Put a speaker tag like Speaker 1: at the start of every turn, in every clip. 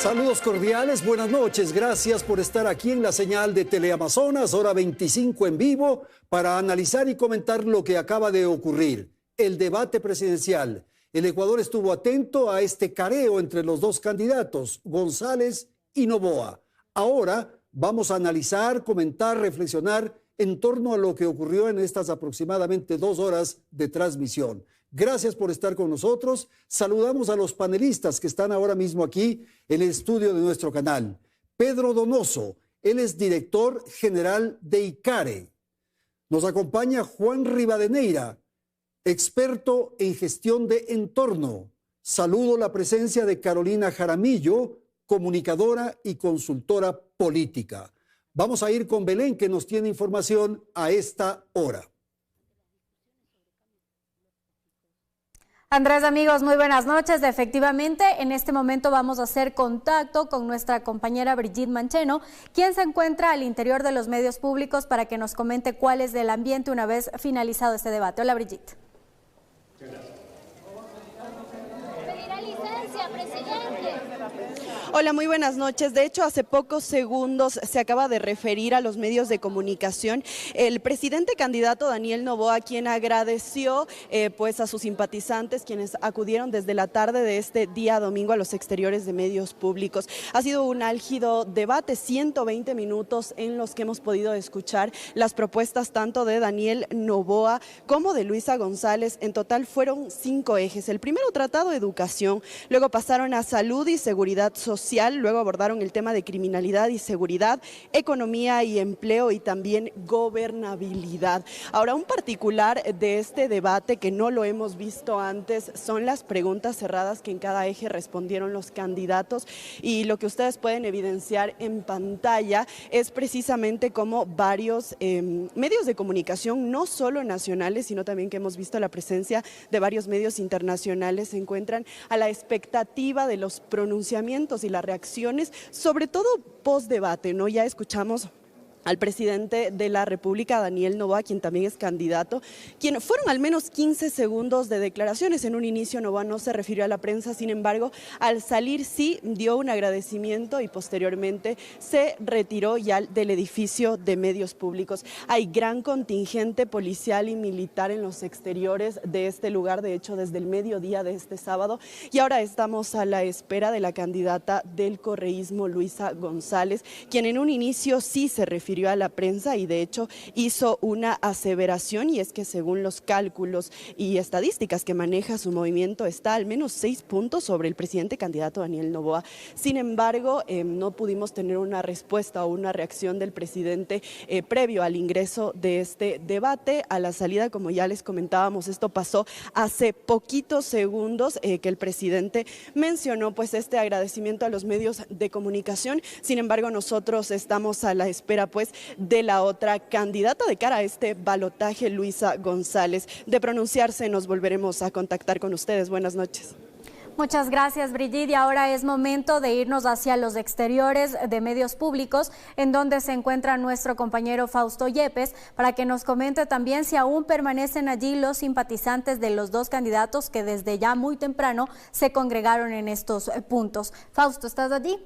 Speaker 1: Saludos cordiales, buenas noches. Gracias por estar aquí en la señal de Teleamazonas, hora 25 en vivo, para analizar y comentar lo que acaba de ocurrir, el debate presidencial. El Ecuador estuvo atento a este careo entre los dos candidatos, González y Noboa. Ahora vamos a analizar, comentar, reflexionar en torno a lo que ocurrió en estas aproximadamente 2 horas de transmisión. Gracias por estar con nosotros. Saludamos a los panelistas que están ahora mismo aquí en el estudio de nuestro canal. Pedro Donoso, él es director general de ICARE. Nos acompaña Juan Rivadeneira, experto en gestión de entorno. Saludo la presencia de Carolina Jaramillo, comunicadora y consultora política. Vamos a ir con Belén, que nos tiene información a esta hora.
Speaker 2: Andrés, amigos, muy buenas noches. Efectivamente, en este momento vamos a hacer contacto con nuestra compañera Brigitte Mancheno, quien se encuentra al interior de los medios públicos para que nos comente cuál es el ambiente una vez finalizado este debate. Hola, Brigitte.
Speaker 3: Pedirá licencia, presidente.
Speaker 4: Hola, muy buenas noches. De hecho, hace pocos segundos se acaba de referir a los medios de comunicación el presidente candidato Daniel Noboa, quien agradeció pues a sus simpatizantes, quienes acudieron desde la tarde de este día domingo a los exteriores de medios públicos. Ha sido un álgido debate, 120 minutos en los que hemos podido escuchar las propuestas tanto de Daniel Noboa como de Luisa González. En total fueron 5 ejes. El primero tratado de educación, luego pasaron a salud y seguridad social, luego abordaron el tema de criminalidad y seguridad, economía y empleo y también gobernabilidad. Ahora, un particular de este debate que no lo hemos visto antes son las preguntas cerradas que en cada eje respondieron los candidatos, y lo que ustedes pueden evidenciar en pantalla es precisamente cómo varios medios de comunicación, no solo nacionales, sino también que hemos visto la presencia de varios medios internacionales, se encuentran a la expectativa de los pronunciamientos y las reacciones, sobre todo post debate, ¿no? Ya escuchamos al presidente de la República, Daniel Noboa, quien también es candidato, quien fueron al menos 15 segundos de declaraciones. En un inicio Noboa no se refirió a la prensa, sin embargo, al salir sí dio un agradecimiento y posteriormente se retiró ya del edificio de medios públicos. Hay gran contingente policial y militar en los exteriores de este lugar, de hecho desde el mediodía de este sábado, y ahora estamos a la espera de la candidata del correísmo, Luisa González, quien en un inicio sí se refirió a la prensa y de hecho hizo una aseveración, y es que según los cálculos y estadísticas que maneja su movimiento está al menos 6 puntos sobre el presidente candidato Daniel Noboa. Sin embargo, no pudimos tener una respuesta o una reacción del presidente previo al ingreso de este debate. A la salida, como ya les comentábamos, esto pasó hace poquitos segundos, que el presidente mencionó pues este agradecimiento a los medios de comunicación. Sin embargo, nosotros estamos a la espera pues de la otra candidata de cara a este balotaje, Luisa González. De pronunciarse nos volveremos a contactar con ustedes. Buenas noches.
Speaker 2: Muchas gracias, Brigitte. Y ahora es momento de irnos hacia los exteriores de medios públicos, en donde se encuentra nuestro compañero Fausto Yepes, para que nos comente también si aún permanecen allí los simpatizantes de los dos candidatos que desde ya muy temprano se congregaron en estos puntos. Fausto, ¿estás allí?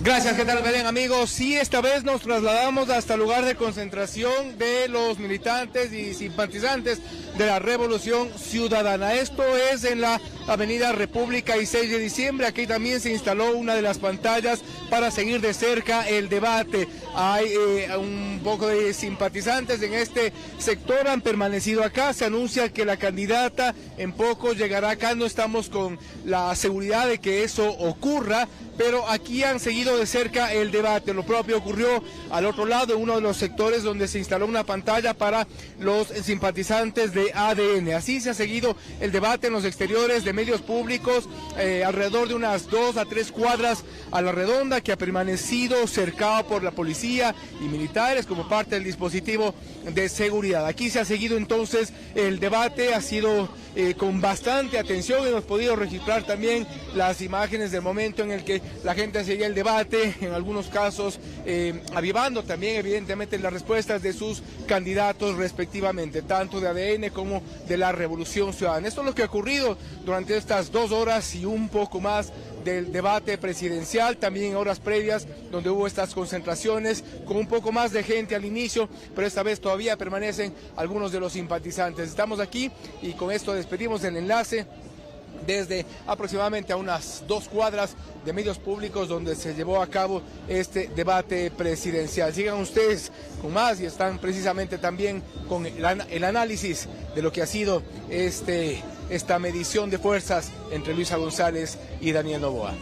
Speaker 5: Gracias, ¿qué tal, Belén? Amigos, sí, esta vez nos trasladamos hasta el lugar de concentración de los militantes y simpatizantes de la Revolución Ciudadana. Esto es en la Avenida República y 6 de diciembre. Aquí también se instaló una de las pantallas para seguir de cerca el debate. Hay un poco de simpatizantes en este sector, han permanecido acá. Se anuncia que la candidata en poco llegará acá. No estamos con la seguridad de que eso ocurra, pero aquí han seguido de cerca el debate. Lo propio ocurrió al otro lado, en uno de los sectores donde se instaló una pantalla para los simpatizantes de ADN. Así se ha seguido el debate en los exteriores de medios públicos, alrededor de unas 2 a 3 cuadras a la redonda, que ha permanecido cercado por la policía y militares como parte del dispositivo de seguridad. Aquí se ha seguido entonces el debate, ha sido con bastante atención. Hemos podido registrar también las imágenes del momento en el que la gente seguía el debate, en algunos casos avivando también evidentemente las respuestas de sus candidatos respectivamente, tanto de ADN como de la Revolución Ciudadana. Esto es lo que ha ocurrido durante estas 2 horas y un poco más del debate presidencial, también en horas previas donde hubo estas concentraciones con un poco más de gente al inicio, pero esta vez todavía permanecen algunos de los simpatizantes. Estamos aquí y con esto despedimos el enlace desde aproximadamente a unas 2 cuadras de medios públicos donde se llevó a cabo este debate presidencial. Sigan ustedes con más y están precisamente también con el análisis de lo que ha sido esta medición de fuerzas entre Luisa González y Daniel Noboa.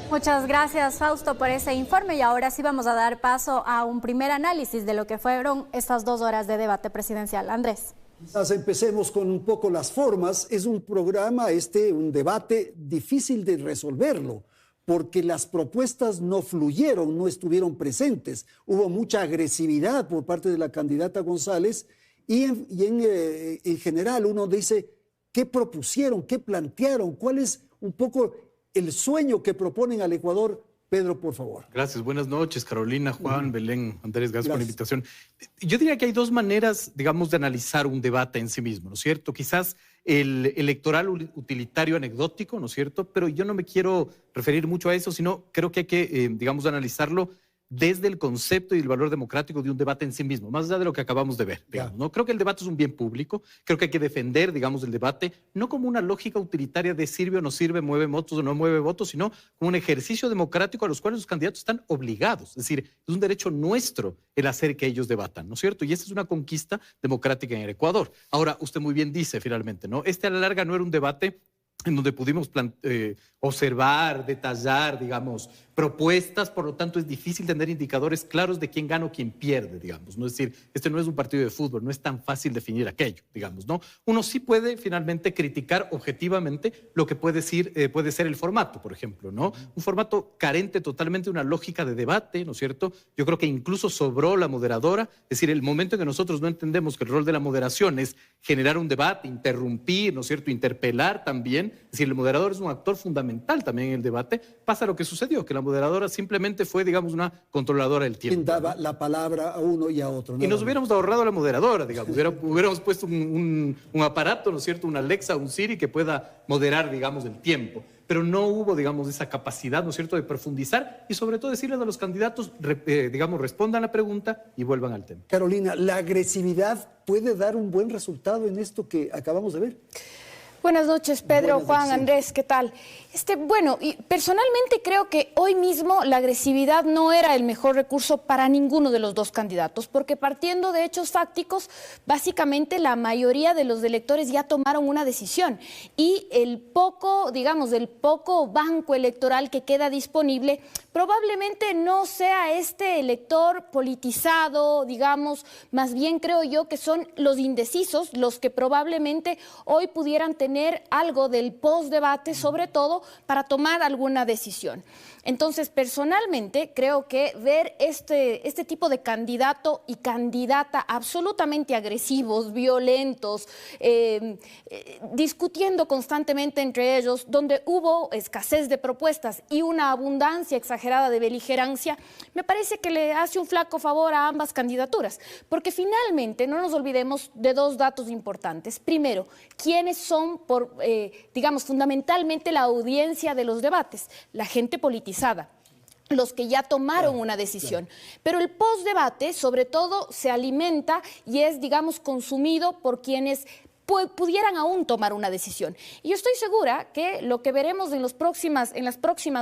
Speaker 2: Muchas gracias, Fausto, por ese informe y ahora sí vamos a dar paso a un primer análisis de lo que fueron estas 2 horas de debate presidencial. Andrés.
Speaker 1: Quizás empecemos con un poco las formas. Es un programa, un debate difícil de resolverlo, porque las propuestas no fluyeron, no estuvieron presentes. Hubo mucha agresividad por parte de la candidata González y en general uno dice, ¿qué propusieron? ¿Qué plantearon? ¿Cuál es un poco el sueño que proponen al Ecuador? Pedro, por favor.
Speaker 6: Gracias, buenas noches, Carolina, Juan, Belén, Andrés, gracias por la invitación. Yo diría que hay 2 maneras, digamos, de analizar un debate en sí mismo, ¿no es cierto? Quizás el electoral utilitario anecdótico, ¿no es cierto? Pero yo no me quiero referir mucho a eso, sino creo que hay que, digamos, analizarlo desde el concepto y el valor democrático de un debate en sí mismo, más allá de lo que acabamos de ver, digamos, ¿no? Creo que el debate es un bien público, creo que hay que defender, digamos, el debate, no como una lógica utilitaria de sirve o no sirve, mueve votos o no mueve votos, sino como un ejercicio democrático a los cuales los candidatos están obligados. Es decir, es un derecho nuestro el hacer que ellos debatan, ¿no es cierto? Y esa es una conquista democrática en el Ecuador. Ahora, usted muy bien dice, finalmente, ¿no? A la larga no era un debate en donde pudimos observar, detallar, digamos, propuestas, por lo tanto es difícil tener indicadores claros de quién gana o quién pierde, digamos, ¿no? Es decir, este no es un partido de fútbol, no es tan fácil definir aquello, digamos, ¿no? Uno sí puede finalmente criticar objetivamente lo que puede ser el formato, por ejemplo, ¿no? Un formato carente totalmente de una lógica de debate, ¿no es cierto? Yo creo que incluso sobró la moderadora, es decir, el momento en que nosotros no entendemos que el rol de la moderación es generar un debate, interrumpir, ¿no es cierto?, interpelar también, es decir, el moderador es un actor fundamental también en el debate, pasa lo que sucedió, que la moderadora simplemente fue, digamos, una controladora del tiempo.
Speaker 1: Quien daba la palabra a uno y a otro.
Speaker 6: Y nos hubiéramos ahorrado a la moderadora, digamos, hubiéramos puesto un aparato, ¿no es cierto?, una Alexa, un Siri que pueda moderar, digamos, el tiempo. Pero no hubo, digamos, esa capacidad, ¿no es cierto?, de profundizar y sobre todo decirles a los candidatos, digamos, respondan la pregunta y vuelvan al tema.
Speaker 1: Carolina, ¿la agresividad puede dar un buen resultado en esto que acabamos de ver?
Speaker 7: Buenas noches, Pedro, Juan, Andrés, ¿qué tal? Bueno, y personalmente creo que hoy mismo la agresividad no era el mejor recurso para ninguno de los 2 candidatos, porque partiendo de hechos fácticos, básicamente la mayoría de los electores ya tomaron una decisión y el poco banco electoral que queda disponible probablemente no sea este elector politizado, digamos, más bien creo yo que son los indecisos los que probablemente hoy pudieran tener algo del post-debate, sobre todo para tomar alguna decisión. Entonces, personalmente, creo que ver este tipo de candidato y candidata absolutamente agresivos, violentos, discutiendo constantemente entre ellos, donde hubo escasez de propuestas y una abundancia exagerada de beligerancia, me parece que le hace un flaco favor a ambas candidaturas, porque finalmente no nos olvidemos de 2 datos importantes. Primero, ¿quiénes son, digamos, fundamentalmente la audiencia de los debates? La gente politizada, los que ya tomaron una decisión. Pero el postdebate, sobre todo, se alimenta y es, digamos, consumido por quienes pudieran aún tomar una decisión. Y yo estoy segura que lo que veremos en las próximas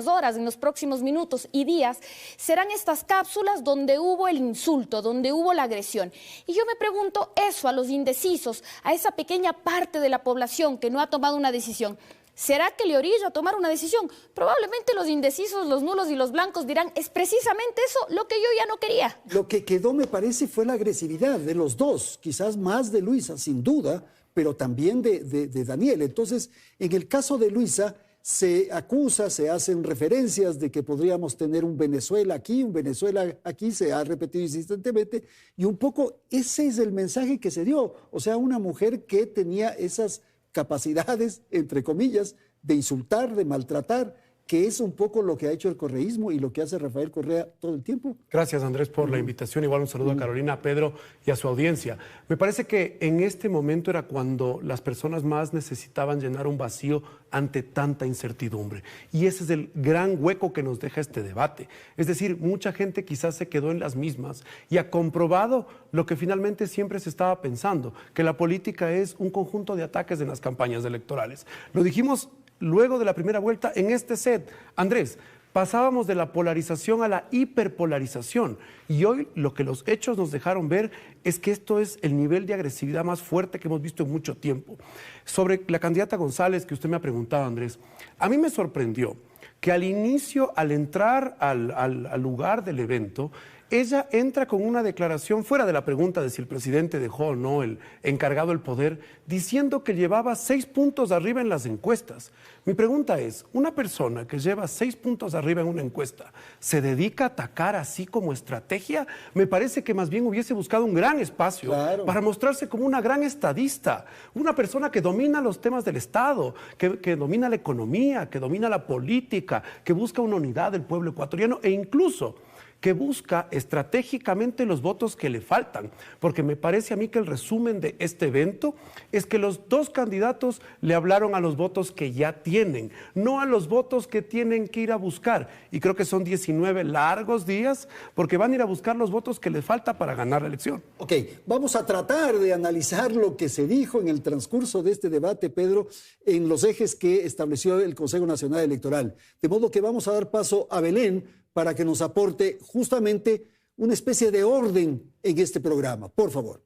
Speaker 7: horas, en los próximos minutos y días, serán estas cápsulas donde hubo el insulto, donde hubo la agresión. Y yo me pregunto eso a los indecisos, a esa pequeña parte de la población que no ha tomado una decisión. ¿Será que le orilla a tomar una decisión? Probablemente los indecisos, los nulos y los blancos dirán, es precisamente eso lo que yo ya no quería.
Speaker 1: Lo que quedó, me parece, fue la agresividad de los 2, quizás más de Luisa, sin duda, pero también de Daniel. Entonces, en el caso de Luisa, se acusa, se hacen referencias de que podríamos tener un Venezuela aquí, se ha repetido insistentemente, y un poco ese es el mensaje que se dio. O sea, una mujer que tenía esas capacidades, entre comillas, de insultar, de maltratar, que es un poco lo que ha hecho el correísmo y lo que hace Rafael Correa todo el tiempo.
Speaker 8: Gracias, Andrés, por la invitación. Igual un saludo a Carolina, a Pedro y a su audiencia. Me parece que en este momento era cuando las personas más necesitaban llenar un vacío ante tanta incertidumbre. Y ese es el gran hueco que nos deja este debate. Es decir, mucha gente quizás se quedó en las mismas y ha comprobado lo que finalmente siempre se estaba pensando, que la política es un conjunto de ataques en las campañas electorales. Lo dijimos luego de la primera vuelta en este set. Andrés, pasábamos de la polarización a la hiperpolarización y hoy lo que los hechos nos dejaron ver es que esto es el nivel de agresividad más fuerte que hemos visto en mucho tiempo. Sobre la candidata González que usted me ha preguntado, Andrés, a mí me sorprendió que al inicio, al entrar al lugar del evento, ella entra con una declaración fuera de la pregunta de si el presidente dejó o no el encargado del poder, diciendo que llevaba 6 puntos arriba en las encuestas. Mi pregunta es, ¿una persona que lleva 6 puntos arriba en una encuesta se dedica a atacar así como estrategia? Me parece que más bien hubiese buscado un gran espacio para mostrarse como una gran estadista, una persona que domina los temas del Estado, que domina la economía, que domina la política, que busca una unidad del pueblo ecuatoriano e incluso que busca estratégicamente los votos que le faltan, porque me parece a mí que el resumen de este evento es que los dos candidatos le hablaron a los votos que ya tienen, no a los votos que tienen que ir a buscar, y creo que son 19 largos días, porque van a ir a buscar los votos que les falta para ganar la elección.
Speaker 1: Ok, vamos a tratar de analizar lo que se dijo en el transcurso de este debate, Pedro, en los ejes que estableció el Consejo Nacional Electoral, de modo que vamos a dar paso a Belén para que nos aporte justamente una especie de orden en este programa. Por favor.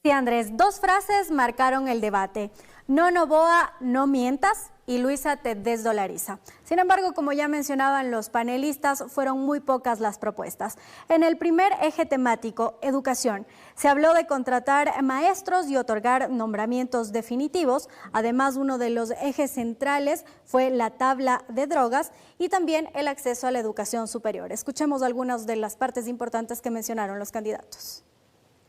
Speaker 2: Sí, Andrés, 2 frases marcaron el debate. No, Noboa, no mientas, y Luisa te desdolariza. Sin embargo, como ya mencionaban los panelistas, fueron muy pocas las propuestas. En el primer eje temático, educación, se habló de contratar maestros y otorgar nombramientos definitivos. Además, uno de los ejes centrales fue la tabla de drogas y también el acceso a la educación superior. Escuchemos algunas de las partes importantes que mencionaron los candidatos.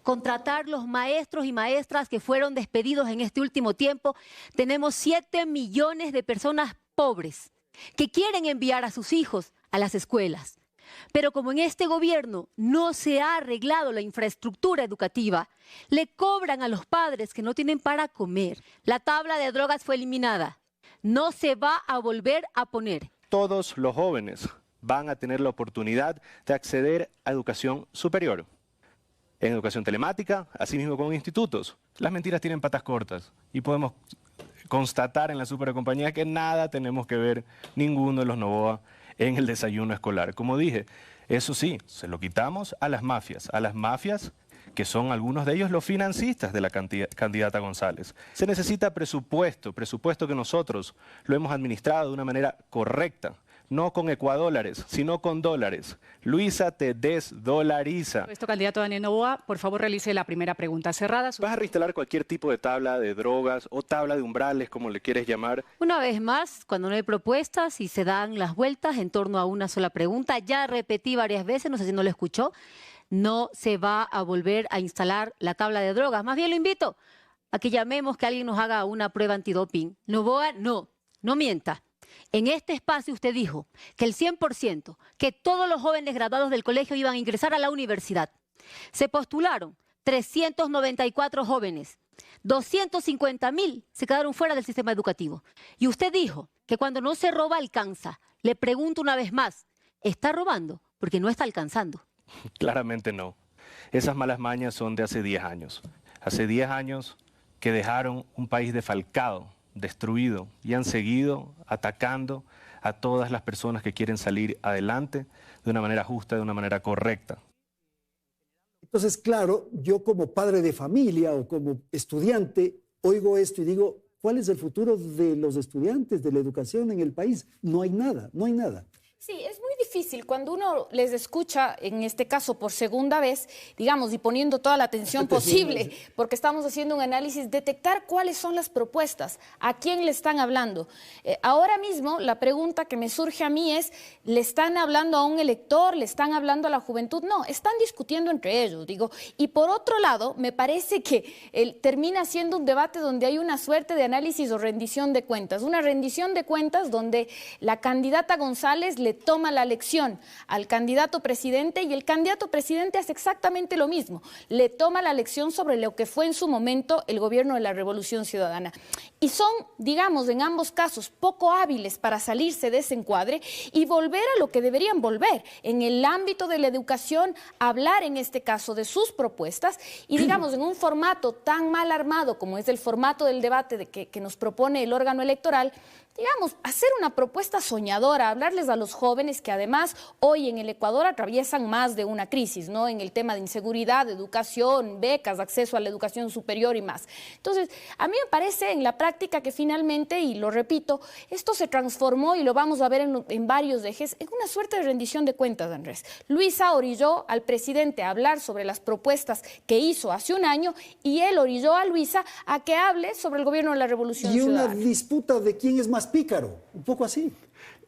Speaker 9: Contratar los maestros y maestras que fueron despedidos en este último tiempo. Tenemos 7 millones de personas pobres que quieren enviar a sus hijos a las escuelas. Pero como en este gobierno no se ha arreglado la infraestructura educativa, le cobran a los padres que no tienen para comer. La tabla de drogas fue eliminada. No se va a volver a poner.
Speaker 10: Todos los jóvenes van a tener la oportunidad de acceder a educación superior. En educación telemática, así mismo con institutos. Las mentiras tienen patas cortas y podemos constatar en la supercompañía que nada tenemos que ver ninguno de los Noboa en el desayuno escolar. Como dije, eso sí, se lo quitamos a las mafias que son algunos de ellos los financistas de la candidata González. Se necesita presupuesto que nosotros lo hemos administrado de una manera correcta. No con ecuadólares, sino con dólares. Luisa te desdolariza.
Speaker 11: Candidato Daniel Noboa, por favor realice la primera pregunta cerrada.
Speaker 10: ¿Vas a reinstalar cualquier tipo de tabla de drogas o tabla de umbrales, como le quieres llamar?
Speaker 9: Una vez más, cuando no hay propuestas y se dan las vueltas en torno a una sola pregunta, ya repetí varias veces, no sé si no lo escuchó, no se va a volver a instalar la tabla de drogas. Más bien lo invito a que llamemos, que alguien nos haga una prueba antidoping. Noboa, no mienta. En este espacio usted dijo que el 100%, que todos los jóvenes graduados del colegio iban a ingresar a la universidad. Se postularon 394 jóvenes, 250.000 se quedaron fuera del sistema educativo. Y usted dijo que cuando no se roba alcanza. Le pregunto una vez más, ¿está robando? Porque no está alcanzando.
Speaker 10: Claramente no. Esas malas mañas son de hace 10 años. Hace 10 años que dejaron un país defalcado, destruido, y han seguido atacando a todas las personas que quieren salir adelante de una manera justa, de una manera correcta.
Speaker 1: Entonces, claro, yo como padre de familia o como estudiante oigo esto y digo, ¿cuál es el futuro de los estudiantes, de la educación en el país? No hay nada, no hay nada.
Speaker 7: Sí, es muy difícil cuando uno les escucha, en este caso por segunda vez, digamos, y poniendo toda la atención posible, porque estamos haciendo un análisis, detectar cuáles son las propuestas, a quién le están hablando. Ahora mismo la pregunta que me surge a mí es, ¿le están hablando a un elector? ¿Le están hablando a la juventud? No, están discutiendo entre ellos, digo. Y por otro lado, me parece que termina siendo un debate donde hay una suerte de análisis o rendición de cuentas. Una rendición de cuentas donde la candidata González le toma la lección al candidato presidente y el candidato presidente hace exactamente lo mismo. Le toma la lección sobre lo que fue en su momento el gobierno de la Revolución Ciudadana. Y son, digamos, en ambos casos poco hábiles para salirse de ese encuadre y volver a lo que deberían volver. En el ámbito de la educación, hablar en este caso de sus propuestas y, digamos, en un formato tan mal armado como es el formato del debate que nos propone el órgano electoral, digamos, hacer una propuesta soñadora, hablarles a los jóvenes que además hoy en el Ecuador atraviesan más de una crisis, ¿no? En el tema de inseguridad, educación, becas, acceso a la educación superior y más. Entonces, a mí me parece en la práctica que finalmente, y lo repito, esto se transformó y lo vamos a ver en varios ejes, en una suerte de rendición de cuentas, Andrés. Luisa orilló al presidente a hablar sobre las propuestas que hizo hace un año y él orilló a Luisa a que hable sobre el gobierno de la Revolución Ciudadana.
Speaker 1: Y una disputa de quién es más pícaro, un poco así.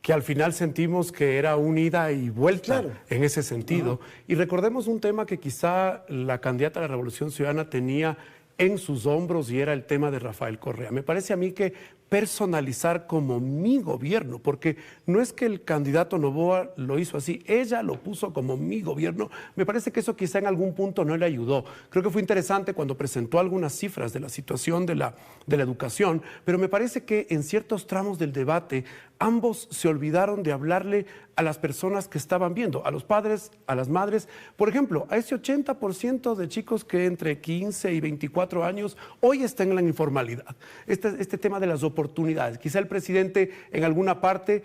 Speaker 8: Que al final sentimos que era un ida y vuelta en ese sentido. Y recordemos un tema que quizá la candidata a la Revolución Ciudadana tenía en sus hombros y era el tema de Rafael Correa. Me parece a mí que personalizar como mi gobierno, porque no es que el candidato Noboa lo hizo así, ella lo puso como mi gobierno. Me parece que eso quizá en algún punto no le ayudó. Creo que fue interesante cuando presentó algunas cifras de la situación de la educación, pero me parece que en ciertos tramos del debate ambos se olvidaron de hablarle a las personas que estaban viendo, a los padres, a las madres. Por ejemplo, a ese 80% de chicos que entre 15 y 24 años hoy están en la informalidad. Este tema de las oportunidades. Quizá el presidente en alguna parte,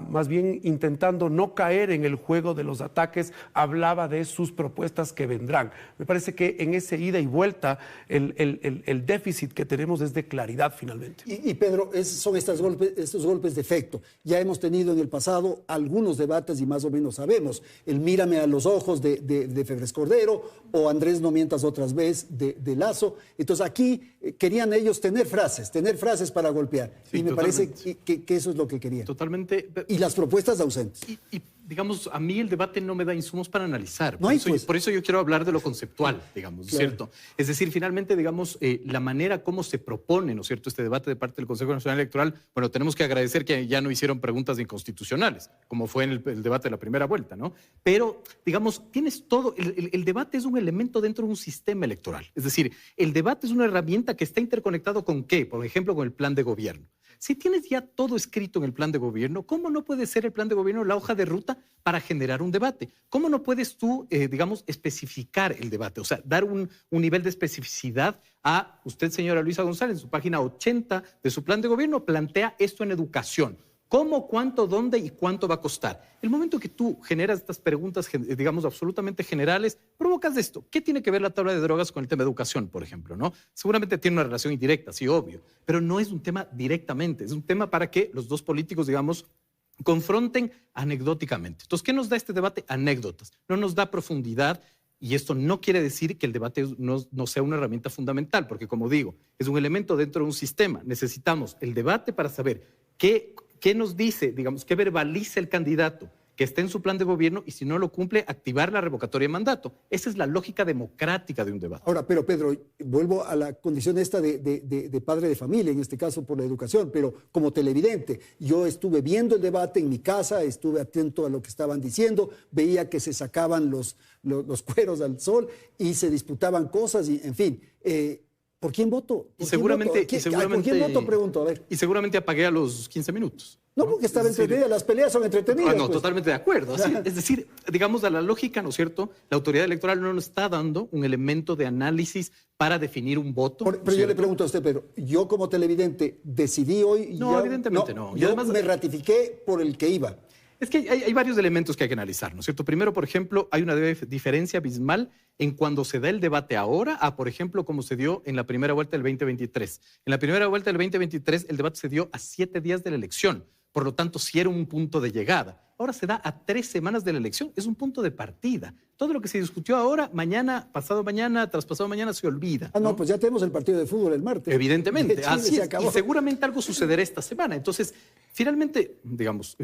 Speaker 8: más bien intentando no caer en el juego de los ataques, hablaba de sus propuestas que vendrán. Me parece que en ese ida y vuelta el déficit que tenemos es de claridad finalmente.
Speaker 1: Y Pedro, son estos golpes de efecto. Ya hemos tenido en el pasado algunos debates y más o menos sabemos. El mírame a los ojos de Febres Cordero o Andrés no mientas otras veces de Lazo. Entonces aquí querían ellos tener frases para golpear. Sí, y me parece que eso es lo que querían.
Speaker 6: Totalmente.
Speaker 1: Y las propuestas ausentes.
Speaker 6: Y digamos, a mí el debate no me da insumos para analizar.
Speaker 1: Por
Speaker 6: eso yo quiero hablar de lo conceptual, digamos,
Speaker 1: claro.
Speaker 6: ¿cierto? Es decir, finalmente, digamos, la manera como se propone, ¿no es cierto?, este debate de parte del Consejo Nacional Electoral, bueno, tenemos que agradecer que ya no hicieron preguntas inconstitucionales, como fue en el debate de la primera vuelta, ¿no? Pero, digamos, tienes todo, el debate es un elemento dentro de un sistema electoral. Es decir, el debate es una herramienta que está interconectado con ¿qué? Por ejemplo, con el plan de gobierno. Si tienes ya todo escrito en el plan de gobierno, ¿cómo no puede ser el plan de gobierno la hoja de ruta para generar un debate? ¿Cómo no puedes tú, digamos, especificar el debate? O sea, dar un nivel de especificidad a usted, señora Luisa González, en su página 80 de su plan de gobierno, plantea esto en educación. ¿Cómo, cuánto, dónde y cuánto va a costar? El momento que tú generas estas preguntas, digamos, absolutamente generales, provocas esto. ¿Qué tiene que ver la tabla de drogas con el tema de educación, por ejemplo, ¿no? Seguramente tiene una relación indirecta, sí, obvio, pero no es un tema directamente. Es un tema para que los dos políticos, digamos, confronten anecdóticamente. Entonces, ¿qué nos da este debate? Anécdotas. No nos da profundidad. Y esto no quiere decir que el debate no sea una herramienta fundamental, porque, como digo, es un elemento dentro de un sistema. Necesitamos el debate para saber qué nos dice, digamos, qué verbaliza el candidato que esté en su plan de gobierno y si no lo cumple, activar la revocatoria de mandato. Esa es la lógica democrática de un debate.
Speaker 1: Ahora, pero Pedro, vuelvo a la condición esta de padre de familia, en este caso por la educación, pero como televidente, yo estuve viendo el debate en mi casa, estuve atento a lo que estaban diciendo, veía que se sacaban los cueros al sol y se disputaban cosas y, en fin, ¿por quién voto?
Speaker 6: Seguramente,
Speaker 1: ¿Por quién voto? Pregunto, a ver.
Speaker 6: Y seguramente apagué a los 15 minutos.
Speaker 1: No, porque estaba entretenida, las peleas son entretenidas.
Speaker 6: No,
Speaker 1: pues.
Speaker 6: Totalmente de acuerdo. Así, es decir, digamos, a la lógica, ¿no es cierto? La autoridad electoral no nos está dando un elemento de análisis para definir un voto.
Speaker 1: Pero yo le pregunto a usted, Pedro, yo como televidente decidí hoy...
Speaker 6: No, evidentemente no.
Speaker 1: Yo además me ratifiqué por el que iba.
Speaker 6: Es que hay varios elementos que hay que analizar, ¿no es cierto? Primero, por ejemplo, hay una diferencia abismal en cuando se da el debate ahora a, por ejemplo, como se dio en la primera vuelta del 2023. En la primera vuelta del 2023, el debate se dio a 7 días de la elección. Por lo tanto, sí era un punto de llegada. ahora se da a 3 semanas de la elección. Es un punto de partida. Todo lo que se discutió ahora, mañana, pasado mañana, traspasado mañana, se olvida.
Speaker 1: Ah, no, pues ya tenemos el partido de fútbol el martes.
Speaker 6: Evidentemente, así es.
Speaker 1: Acabó.
Speaker 6: Y seguramente algo sucederá esta semana. Entonces, finalmente, digamos,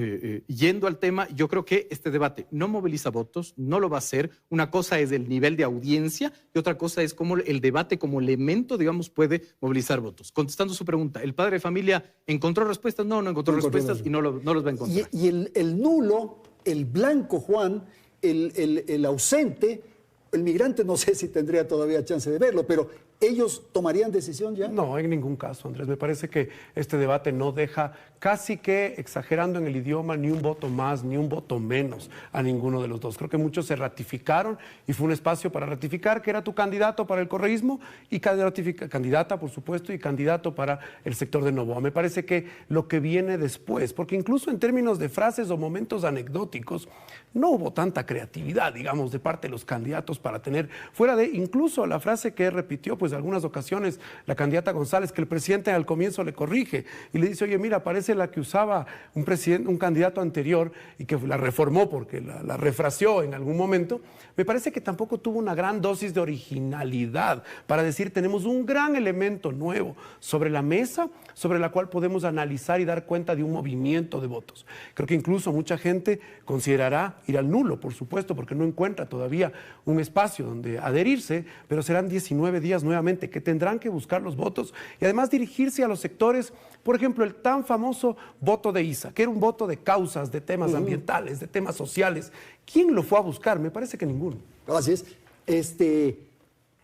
Speaker 6: yendo al tema, yo creo que este debate no moviliza votos, no lo va a hacer. Una cosa es el nivel de audiencia y otra cosa es cómo el debate como elemento, digamos, puede movilizar votos. Contestando su pregunta, ¿el padre de familia encontró respuestas? No encontró respuestas y no los va a encontrar.
Speaker 1: Y el nulo, el blanco, Juan, el ausente, el migrante, no sé si tendría todavía chance de verlo, pero ¿ellos tomarían decisión ya?
Speaker 8: No, en ningún caso, Andrés. Me parece que este debate no deja, casi que exagerando en el idioma, ni un voto más, ni un voto menos a ninguno de los dos. Creo que muchos se ratificaron y fue un espacio para ratificar que era tu candidato para el correísmo y candidata, por supuesto, y candidato para el sector de Noboa. Me parece que lo que viene después, porque incluso en términos de frases o momentos anecdóticos, no hubo tanta creatividad, digamos, de parte de los candidatos para tener, fuera de incluso la frase que repitió, pues, algunas ocasiones la candidata González, que el presidente al comienzo le corrige y le dice, oye, mira, parece la que usaba un candidato anterior y que la reformó porque la refraseó en algún momento. Me parece que tampoco tuvo una gran dosis de originalidad para decir, tenemos un gran elemento nuevo sobre la mesa, sobre la cual podemos analizar y dar cuenta de un movimiento de votos. Creo que incluso mucha gente considerará ir al nulo, por supuesto, porque no encuentra todavía un espacio donde adherirse, pero serán 19 días nuevamente que tendrán que buscar los votos y además dirigirse a los sectores, por ejemplo, el tan famoso voto de ISA, que era un voto de causas, de temas ambientales, de temas sociales. ¿Quién lo fue a buscar? Me parece que ninguno.
Speaker 1: Así es.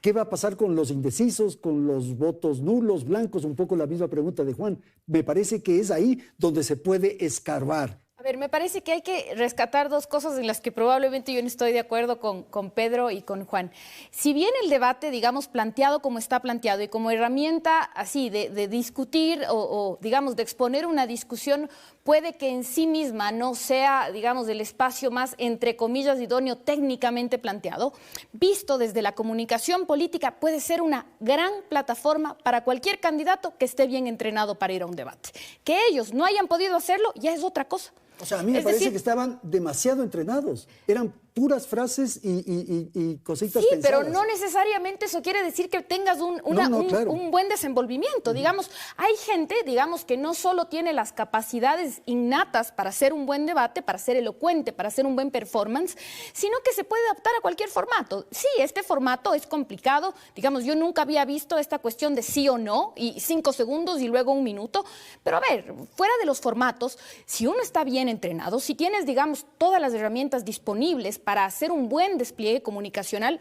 Speaker 1: ¿Qué va a pasar con los indecisos, con los votos nulos, blancos? Un poco la misma pregunta de Juan. Me parece que es ahí donde se puede escarbar.
Speaker 7: A ver, me parece que hay que rescatar dos cosas en las que probablemente yo no estoy de acuerdo con Pedro y con Juan. Si bien el debate, digamos, planteado como está planteado y como herramienta así de discutir o, digamos, de exponer una discusión, puede que en sí misma no sea, digamos, el espacio más, entre comillas, idóneo técnicamente planteado, visto desde la comunicación política, puede ser una gran plataforma para cualquier candidato que esté bien entrenado para ir a un debate. Que ellos no hayan podido hacerlo ya es otra cosa.
Speaker 1: O sea, a mí me parece que estaban demasiado entrenados. Eran puras frases y cositas pensadas.
Speaker 7: Pero no necesariamente eso quiere decir que tengas un buen desenvolvimiento. Digamos, hay gente, digamos, que no solo tiene las capacidades innatas para hacer un buen debate, para ser elocuente, para hacer un buen performance, sino que se puede adaptar a cualquier formato. Sí, este formato es complicado. Digamos, yo nunca había visto esta cuestión de sí o no, y 5 segundos y luego 1 minuto. Pero a ver, fuera de los formatos, si uno está bien entrenado, si tienes, digamos, todas las herramientas disponibles para hacer un buen despliegue comunicacional,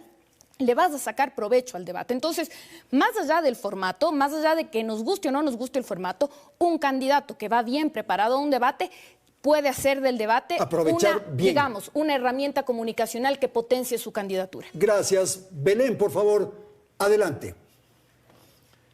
Speaker 7: le vas a sacar provecho al debate. Entonces, más allá del formato, más allá de que nos guste o no nos guste el formato, un candidato que va bien preparado a un debate puede hacer del debate digamos, una herramienta comunicacional que potencie su candidatura.
Speaker 1: Gracias. Belén, por favor, adelante.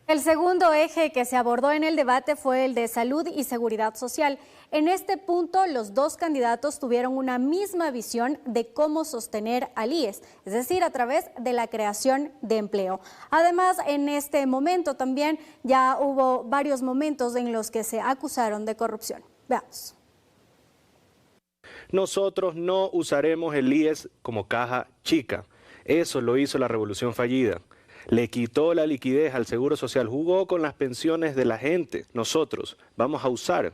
Speaker 2: El segundo eje que se abordó en el debate fue el de salud y seguridad social. En este punto, los dos candidatos tuvieron una misma visión de cómo sostener al IES, es decir, a través de la creación de empleo. Además, en este momento también ya hubo varios momentos en los que se acusaron de corrupción. Veamos.
Speaker 10: Nosotros no usaremos el IES como caja chica. Eso lo hizo la revolución fallida. Le quitó la liquidez al Seguro Social, jugó con las pensiones de la gente. Nosotros vamos a usar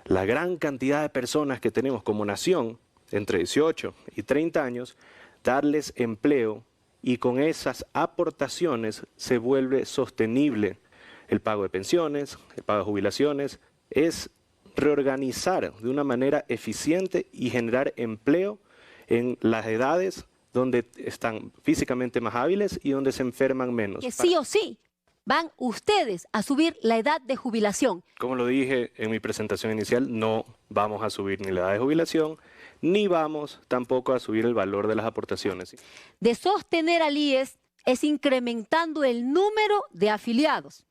Speaker 10: la gran cantidad de personas que tenemos como nación, entre 18 y 30 años, darles empleo y con esas aportaciones se vuelve sostenible el pago de pensiones, el pago de jubilaciones. Es reorganizar de una manera eficiente y generar empleo en las edades donde están físicamente más hábiles y donde se enferman menos.
Speaker 9: Que sí o sí van ustedes a subir la edad de jubilación.
Speaker 10: Como lo dije en mi presentación inicial, no vamos a subir ni la edad de jubilación, ni vamos tampoco a subir el valor de las aportaciones.
Speaker 9: De sostener al IES es incrementando el número de afiliados.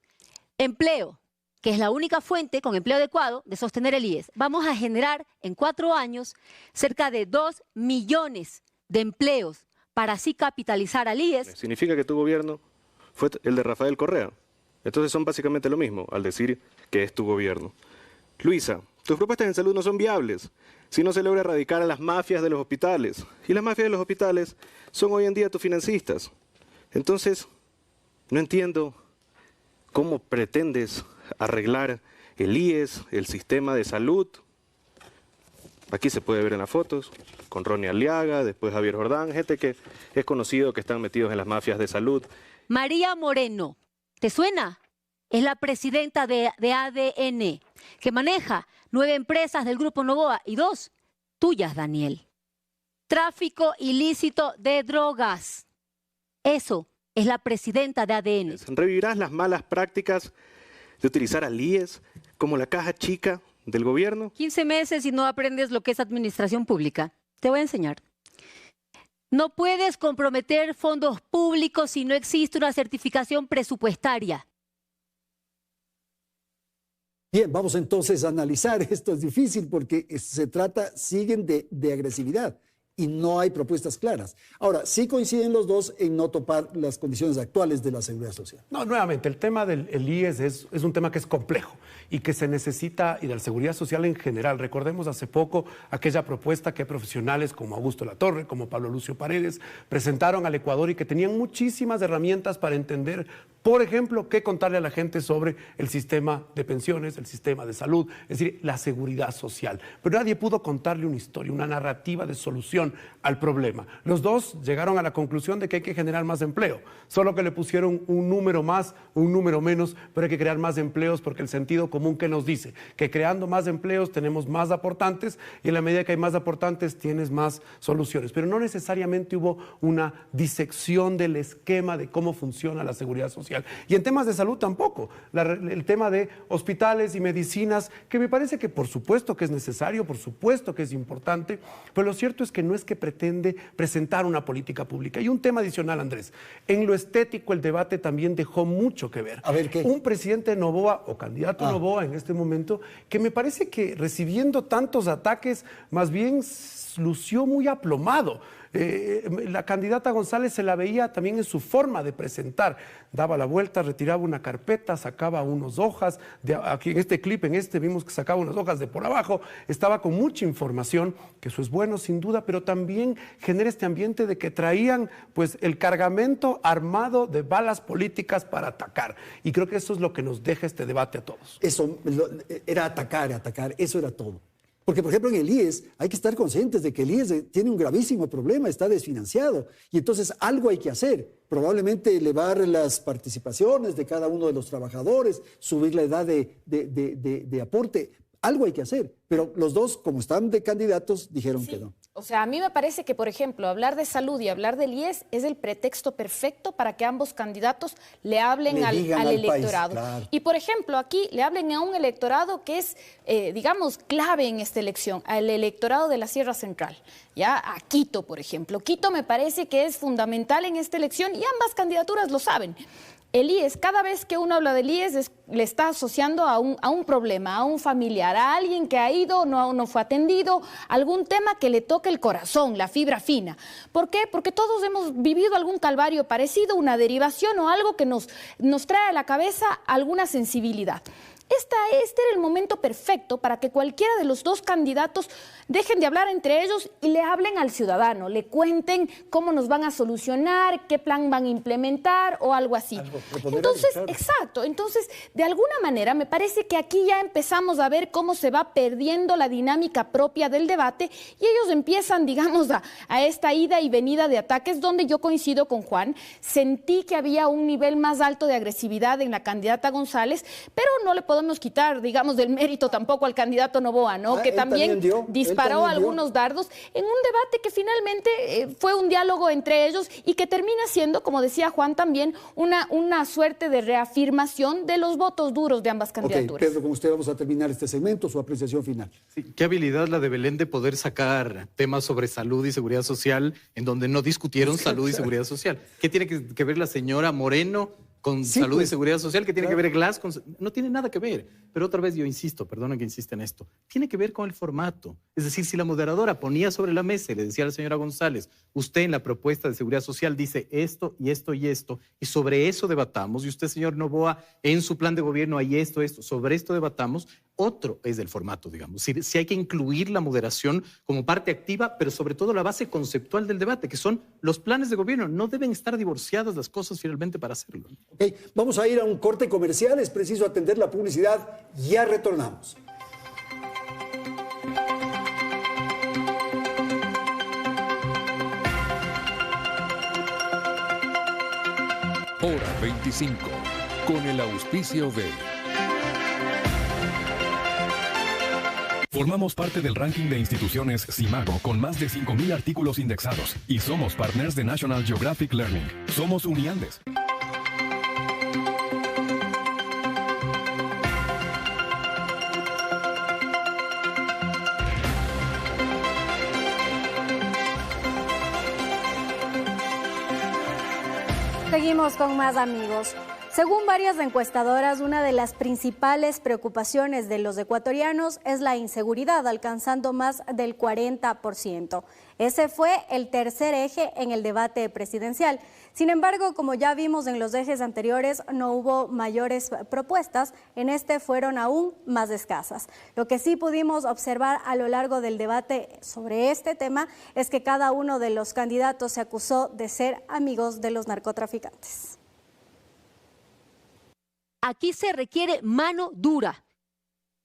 Speaker 9: Empleo, que es la única fuente con empleo adecuado de sostener el IES. Vamos a generar en 4 años cerca de 2 millones de empleos para así capitalizar al IES.
Speaker 10: Significa que tu gobierno fue el de Rafael Correa. Entonces son básicamente lo mismo al decir que es tu gobierno. Luisa, tus propuestas en salud no son viables si no se logra erradicar a las mafias de los hospitales. Y las mafias de los hospitales son hoy en día tus financistas. Entonces, no entiendo cómo pretendes arreglar el IES, el sistema de salud. Aquí se puede ver en las fotos, con Ronnie Aliaga, después Javier Jordán, gente que es conocido que están metidos en las mafias de salud.
Speaker 9: María Moreno, ¿te suena? Es la presidenta de ADN, que maneja 9 empresas del Grupo Noboa y 2 tuyas, Daniel. Tráfico ilícito de drogas. Eso es la presidenta de ADN.
Speaker 10: ¿Revivirás las malas prácticas de utilizar al IES como la caja chica del gobierno?
Speaker 9: 15 meses y no aprendes lo que es administración pública. Te voy a enseñar. No puedes comprometer fondos públicos si no existe una certificación presupuestaria.
Speaker 1: Bien, vamos entonces a analizar. Esto es difícil porque siguen de agresividad y no hay propuestas claras. Ahora, sí coinciden los dos en no topar las condiciones actuales de la seguridad social.
Speaker 8: No, nuevamente, el tema del IES es un tema que es complejo y que se necesita, y de la seguridad social en general. Recordemos hace poco aquella propuesta que profesionales como Augusto Latorre, como Pablo Lucio Paredes, presentaron al Ecuador y que tenían muchísimas herramientas para entender, por ejemplo, qué contarle a la gente sobre el sistema de pensiones, el sistema de salud, es decir, la seguridad social. Pero nadie pudo contarle una historia, una narrativa de solución al problema. Los dos llegaron a la conclusión de que hay que generar más empleo, solo que le pusieron un número más, un número menos, pero hay que crear más empleos porque el sentido común que nos dice que creando más empleos tenemos más aportantes y en la medida que hay más aportantes tienes más soluciones. Pero no necesariamente hubo una disección del esquema de cómo funciona la seguridad social. Y en temas de salud tampoco. El tema de hospitales y medicinas, que me parece que por supuesto que es necesario, por supuesto que es importante, pero lo cierto es que no es que pretende presentar una política pública. Y un tema adicional, Andrés, en lo estético el debate también dejó mucho que ver.
Speaker 1: A ver, ¿qué?
Speaker 8: Un presidente Noboa o candidato Noboa en este momento, que me parece que recibiendo tantos ataques, más bien lució muy aplomado. La candidata González se la veía también en su forma de presentar. Daba la vuelta, retiraba una carpeta, sacaba unas hojas. Aquí en este clip, vimos que sacaba unas hojas de por abajo. Estaba con mucha información, que eso es bueno sin duda, pero también genera este ambiente de que traían pues el cargamento armado de balas políticas para atacar. Y creo que eso es lo que nos deja este debate a todos.
Speaker 1: Eso era atacar, eso era todo. Porque, por ejemplo, en el IES hay que estar conscientes de que el IES tiene un gravísimo problema, está desfinanciado y entonces algo hay que hacer. Probablemente elevar las participaciones de cada uno de los trabajadores, subir la edad de aporte, algo hay que hacer. Pero los dos, como están de candidatos, dijeron que no.
Speaker 7: O sea, a mí me parece que, por ejemplo, hablar de salud y hablar del IES es el pretexto perfecto para que ambos candidatos le hablen al electorado.
Speaker 1: País, claro.
Speaker 7: Y, por ejemplo, aquí le hablen a un electorado que es, digamos, clave en esta elección, al electorado de la Sierra Central, ¿ya? A Quito, por ejemplo. Quito me parece que es fundamental en esta elección y ambas candidaturas lo saben. El IES, cada vez que uno habla del IES, le está asociando a un problema, a un familiar, a alguien que ha ido, no fue atendido, algún tema que le toque el corazón, la fibra fina. ¿Por qué? Porque todos hemos vivido algún calvario parecido, una derivación o algo que nos trae a la cabeza alguna sensibilidad. Este era el momento perfecto para que cualquiera de los dos candidatos dejen de hablar entre ellos y le hablen al ciudadano, le cuenten cómo nos van a solucionar, qué plan van a implementar o algo así. Entonces, claro. Exacto. Entonces, de alguna manera, me parece que aquí ya empezamos a ver cómo se va perdiendo la dinámica propia del debate y ellos empiezan, digamos, a esta ida y venida de ataques donde yo coincido con Juan. Sentí que había un nivel más alto de agresividad en la candidata González, pero no le podemos quitar, digamos, del mérito tampoco al candidato Noboa, ¿no? Que también disparó algunos dardos en un debate que finalmente fue un diálogo entre ellos y que termina siendo, como decía Juan también, una suerte de reafirmación de los votos duros de ambas candidaturas.
Speaker 1: Ok, Pedro, con usted vamos a terminar este segmento, su apreciación final.
Speaker 6: Sí, qué habilidad la de Belén de poder sacar temas sobre salud y seguridad social en donde no discutieron salud y seguridad social. ¿Qué tiene que ver la señora Moreno con salud y seguridad social? ¿Qué tiene que ver Glass? No tiene nada que ver. Pero otra vez yo insisto, perdona que insista en esto, tiene que ver con el formato. Es decir, si la moderadora ponía sobre la mesa y le decía a la señora González, usted en la propuesta de seguridad social dice esto y esto y esto, y sobre eso debatamos, y usted, señor Noboa, en su plan de gobierno hay esto, sobre esto debatamos, otro es el formato, digamos. Si hay que incluir la moderación como parte activa, pero sobre todo la base conceptual del debate, que son los planes de gobierno. No deben estar divorciadas las cosas finalmente para hacerlo.
Speaker 1: Okay, vamos a ir a un corte comercial, es preciso atender la publicidad, ya retornamos.
Speaker 12: Hora 25, con el auspicio de... Formamos parte del ranking de instituciones Simago con más de 5,000 artículos indexados y somos partners de National Geographic Learning. Somos Uniandes.
Speaker 2: Seguimos con más, amigos. Según varias encuestadoras, una de las principales preocupaciones de los ecuatorianos es la inseguridad, alcanzando más del 40%. Ese fue el tercer eje en el debate presidencial. Sin embargo, como ya vimos en los ejes anteriores, no hubo mayores propuestas. En este fueron aún más escasas. Lo que sí pudimos observar a lo largo del debate sobre este tema es que cada uno de los candidatos se acusó de ser amigos de los narcotraficantes.
Speaker 9: Aquí se requiere mano dura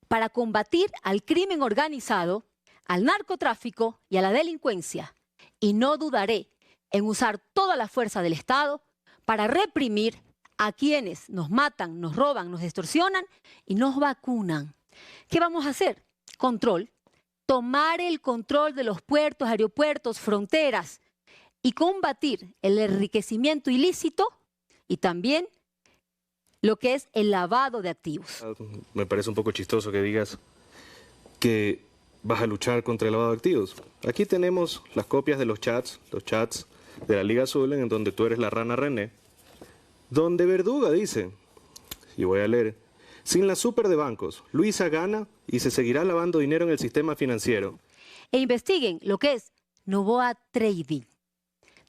Speaker 9: para combatir al crimen organizado, al narcotráfico y a la delincuencia. Y no dudaré en usar toda la fuerza del Estado para reprimir a quienes nos matan, nos roban, nos extorsionan y nos vacunan. ¿Qué vamos a hacer? Control. Tomar el control de los puertos, aeropuertos, fronteras y combatir el enriquecimiento ilícito y también lo que es el lavado de activos.
Speaker 10: Me parece un poco chistoso que digas que vas a luchar contra el lavado de activos. Aquí tenemos las copias de los chats de la Liga Azul, en donde tú eres la rana René, donde Verduga dice, y voy a leer, sin la super de bancos, Luisa gana y se seguirá lavando dinero en el sistema financiero.
Speaker 9: E investiguen lo que es Novoa Trading,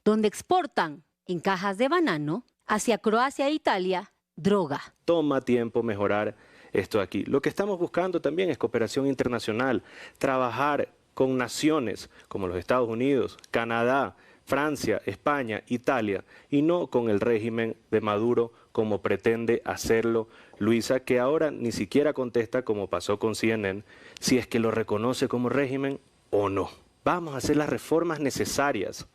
Speaker 9: donde exportan en cajas de banano hacia Croacia e Italia droga.
Speaker 10: Toma tiempo mejorar esto aquí. Lo que estamos buscando también es cooperación internacional, trabajar con naciones como los Estados Unidos, Canadá, Francia, España, Italia, y no con el régimen de Maduro como pretende hacerlo Luisa, que ahora ni siquiera contesta, como pasó con CNN, si es que lo reconoce como régimen o no. Vamos a hacer las reformas necesarias,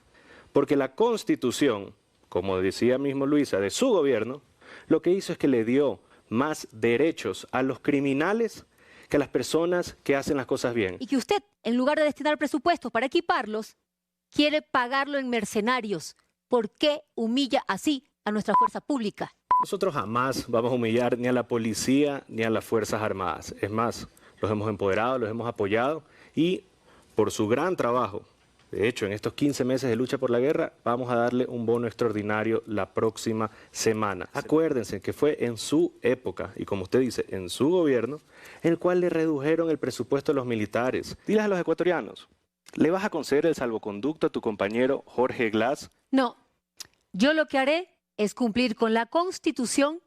Speaker 10: porque la Constitución, como decía mismo Luisa, de su gobierno, lo que hizo es que le dio más derechos a los criminales que a las personas que hacen las cosas bien.
Speaker 9: Y que usted, en lugar de destinar presupuestos para equiparlos, quiere pagarlo en mercenarios. ¿Por qué humilla así a nuestra fuerza pública?
Speaker 10: Nosotros jamás vamos a humillar ni a la policía ni a las Fuerzas Armadas. Es más, los hemos empoderado, los hemos apoyado y por su gran trabajo, de hecho, en estos 15 meses de lucha por la guerra, vamos a darle un bono extraordinario la próxima semana. Acuérdense que fue en su época, y como usted dice, en su gobierno, el cual le redujeron el presupuesto a los militares. Diles a los ecuatorianos, ¿le vas a conceder el salvoconducto a tu compañero Jorge Glass?
Speaker 9: No, yo lo que haré es cumplir con la Constitución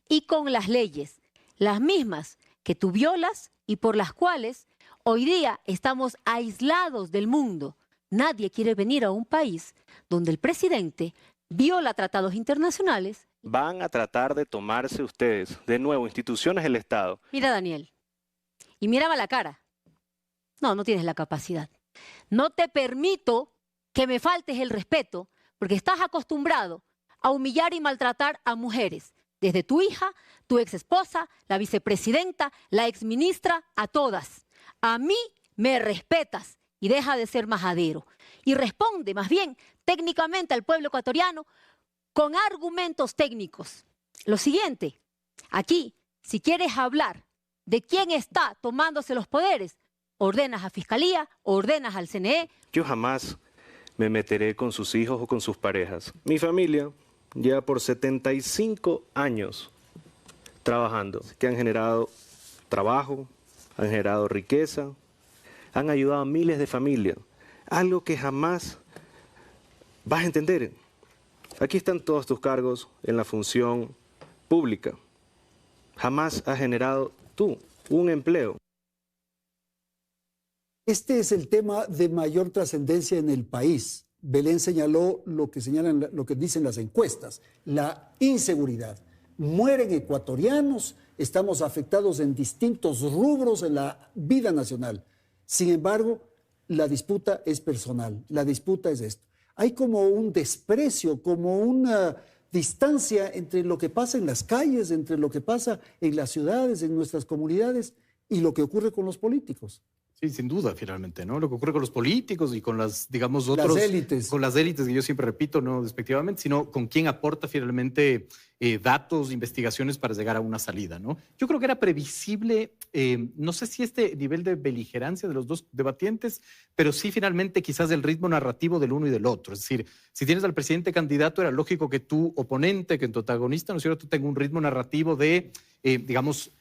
Speaker 9: y con las leyes, las mismas que tú violas y por las cuales hoy día estamos aislados del mundo. Nadie quiere venir a un país donde el presidente viola tratados internacionales.
Speaker 10: Van a tratar de tomarse ustedes, de nuevo, instituciones del Estado.
Speaker 9: Mira, Daniel, y mírame a la cara. No tienes la capacidad. No te permito que me faltes el respeto porque estás acostumbrado a humillar y maltratar a mujeres. Desde tu hija, tu ex esposa, la vicepresidenta, la exministra, a todas. A mí me respetas. Y deja de ser majadero. Y responde más bien técnicamente al pueblo ecuatoriano con argumentos técnicos. Lo siguiente, aquí, si quieres hablar de quién está tomándose los poderes, ordenas a Fiscalía, ordenas al CNE.
Speaker 10: Yo jamás me meteré con sus hijos o con sus parejas. Mi familia lleva por 75 años trabajando, que han generado trabajo, han generado riqueza, han ayudado a miles de familias, algo que jamás vas a entender. Aquí están todos tus cargos en la función pública. Jamás has generado tú un empleo.
Speaker 1: Este es el tema de mayor trascendencia en el país. Belén señaló lo que dicen las encuestas, la inseguridad. Mueren ecuatorianos, estamos afectados en distintos rubros en la vida nacional. Sin embargo, la disputa es personal, la disputa es esto. Hay como un desprecio, como una distancia entre lo que pasa en las calles, entre lo que pasa en las ciudades, en nuestras comunidades y lo que ocurre con los políticos.
Speaker 6: Sí, sin duda, finalmente, ¿no? Lo que ocurre con los políticos y con las, digamos, otros...
Speaker 1: Las élites.
Speaker 6: Con las élites, que yo siempre repito, no despectivamente, sino con quién aporta finalmente datos, investigaciones para llegar a una salida, ¿no? Yo creo que era previsible, no sé si este nivel de beligerancia de los dos debatientes, pero sí finalmente quizás el ritmo narrativo del uno y del otro. Es decir, si tienes al presidente candidato, era lógico que tu oponente, que tu antagonista, ¿no es cierto?, tenga un ritmo narrativo de, digamos,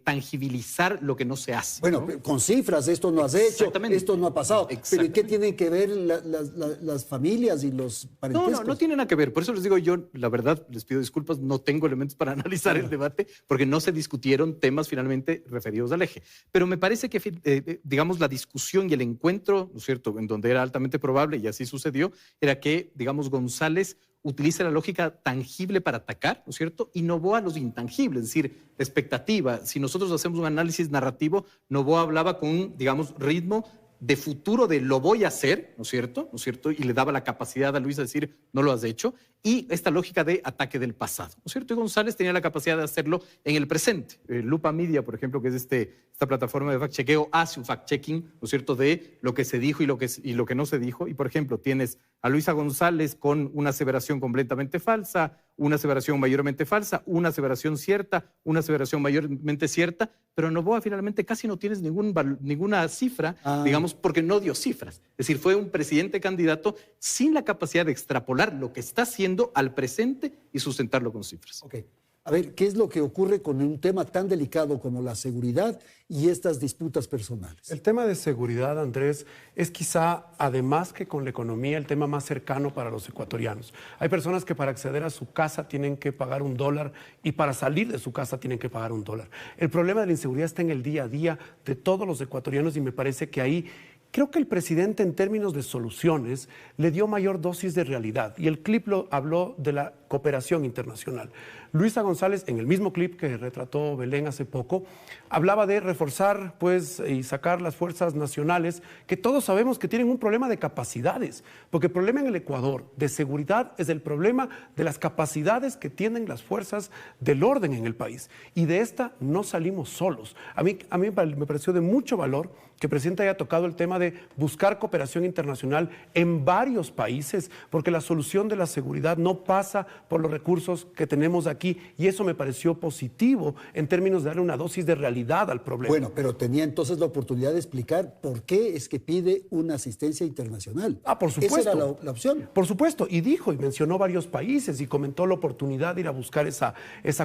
Speaker 6: tangibilizar lo que no se hace.
Speaker 1: Bueno,
Speaker 6: ¿no?
Speaker 1: Con cifras, esto no has hecho, esto no ha pasado. Pero ¿qué tienen que ver las familias y los parentescos?
Speaker 6: No tiene nada que ver. Por eso les digo yo, la verdad, les pido disculpas, no tengo elementos para analizar el debate, porque no se discutieron temas finalmente referidos al eje. Pero me parece que, digamos, la discusión y el encuentro, ¿no es cierto?, en donde era altamente probable, y así sucedió, era que, digamos, González utiliza la lógica tangible para atacar, ¿no es cierto? Y Noboa los intangibles, es decir, la expectativa. Si nosotros hacemos un análisis narrativo, Noboa hablaba con un, digamos, ritmo de futuro de lo voy a hacer, ¿no es cierto? ¿No es cierto? Y le daba la capacidad a Luis a decir, no lo has hecho. Y esta lógica de ataque del pasado, ¿no es cierto? Y González tenía la capacidad de hacerlo en el presente. Lupa Media, por ejemplo, que es esta plataforma de fact-chequeo, hace un fact-checking, ¿no es cierto?, de lo que se dijo y lo que no se dijo. Y, por ejemplo, tienes a Luisa González con una aseveración completamente falsa, una aseveración mayormente falsa, una aseveración cierta, una aseveración mayormente cierta, pero Noboa finalmente casi no tienes ninguna cifra, digamos, porque no dio cifras. Es decir, fue un presidente candidato sin la capacidad de extrapolar lo que está haciendo al presente y sustentarlo con cifras.
Speaker 1: Ok. A ver, ¿qué es lo que ocurre con un tema tan delicado como la seguridad y estas disputas personales?
Speaker 8: El tema de seguridad, Andrés, es quizá, además que con la economía, el tema más cercano para los ecuatorianos. Hay personas que para acceder a su casa tienen que pagar $1 y para salir de su casa tienen que pagar $1. El problema de la inseguridad está en el día a día de todos los ecuatorianos y me parece que ahí creo que el presidente, en términos de soluciones, le dio mayor dosis de realidad. Y el clip habló de la cooperación internacional. Luisa González, en el mismo clip que retrató Belén hace poco, hablaba de reforzar y sacar las fuerzas nacionales, que todos sabemos que tienen un problema de capacidades, porque el problema en el Ecuador de seguridad es el problema de las capacidades que tienen las fuerzas del orden en el país. Y de esta no salimos solos. A mí me pareció de mucho valor que el presidente haya tocado el tema de buscar cooperación internacional en varios países, porque la solución de la seguridad no pasa por los recursos que tenemos aquí, y eso me pareció positivo en términos de darle una dosis de realidad al problema.
Speaker 1: Bueno, pero tenía entonces la oportunidad de explicar por qué es que pide una asistencia internacional.
Speaker 8: Por supuesto.
Speaker 1: Esa era la opción.
Speaker 8: Por supuesto, y dijo y mencionó varios países y comentó la oportunidad de ir a buscar esa